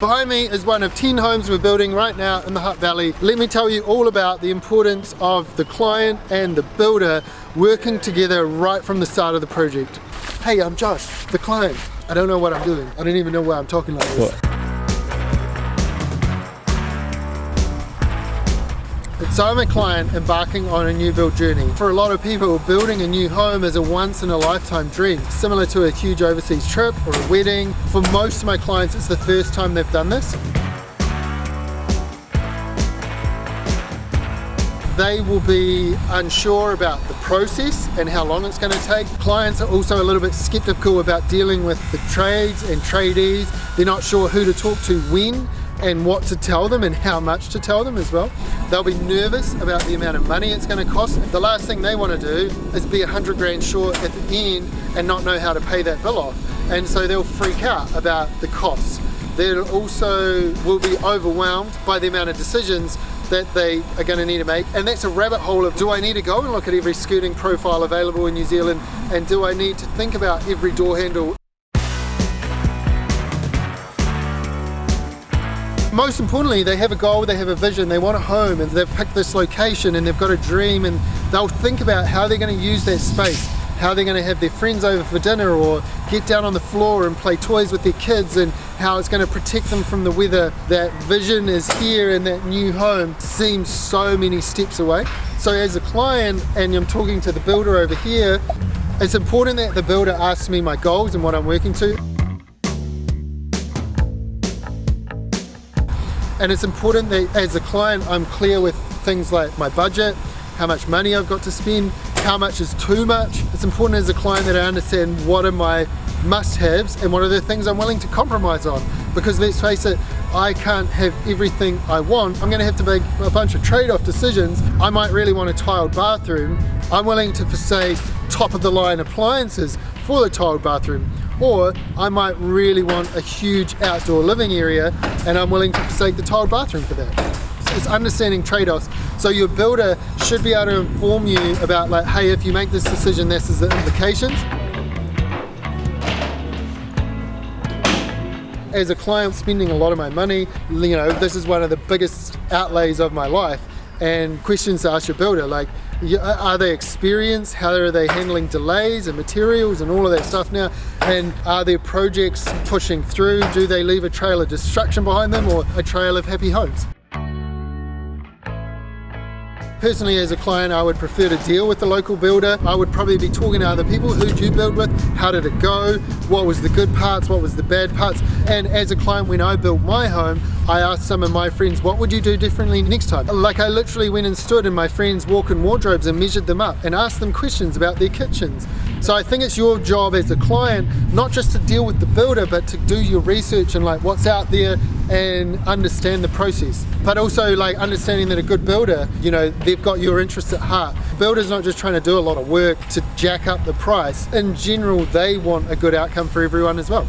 Behind me is one of 10 homes we're building right now in the Hutt Valley. Let me tell you all about the importance of the client and the builder working together right from the start of the project. Hey, I'm Josh, the client. I don't know what I'm doing. I don't even know why I'm talking like this. What? So I'm a client embarking on a new build journey. For a lot of people, building a new home is a once in a lifetime dream, similar to a huge overseas trip or a wedding. For most of my clients, it's the first time they've done this. They will be unsure about the process and how long it's going to take. Clients are also a little bit skeptical about dealing with the trades and tradies. They're not sure who to talk to when and what to tell them and how much to tell them as well. They'll be nervous about the amount of money it's going to cost. The last thing they want to do is be 100 grand short at the end and not know how to pay that bill off. And so they'll freak out about the costs. They also will be overwhelmed by the amount of decisions that they are going to need to make. And that's a rabbit hole of, do I need to go and look at every skirting profile available in New Zealand? And do I need to think about every door handle? Most importantly, they have a goal, they have a vision, they want a home, and they've picked this location and they've got a dream, and they'll think about how they're going to use that space, how they're going to have their friends over for dinner or get down on the floor and play toys with their kids, and how it's going to protect them from the weather. That vision is here, and that new home seems so many steps away. So as a client, and I'm talking to the builder over here, it's important that the builder asks me my goals and what I'm working to. And it's important that as a client, I'm clear with things like my budget, how much money I've got to spend, how much is too much. It's important as a client that I understand what are my must-haves and what are the things I'm willing to compromise on. Because let's face it, I can't have everything I want. I'm gonna have to make a bunch of trade-off decisions. I might really want a tiled bathroom. I'm willing to forsake top-of-the-line appliances for the tiled bathroom. Or I might really want a huge outdoor living area, and I'm willing to forsake the tiled bathroom for that. It's understanding trade-offs. So your builder should be able to inform you about, like, hey, if you make this decision, this is the implications. As a client spending a lot of my money, you know, this is one of the biggest outlays of my life. And questions to ask your builder, like, are they experienced? How are they handling delays and materials and all of that stuff now? And are their projects pushing through? Do they leave a trail of destruction behind them or a trail of happy homes? Personally, as a client, I would prefer to deal with the local builder. I would probably be talking to other people. Who did you build with? How did it go? What was the good parts? What was the bad parts? And as a client, when I built my home, I asked some of my friends, what would you do differently next time? Like, I literally went and stood in my friends' walk-in wardrobes and measured them up and asked them questions about their kitchens. So I think it's your job as a client, not just to deal with the builder, but to do your research and like what's out there and understand the process. But also like understanding that a good builder, you know, they've got your interests at heart. Builders not just trying to do a lot of work to jack up the price. In general, they want a good outcome for everyone as well.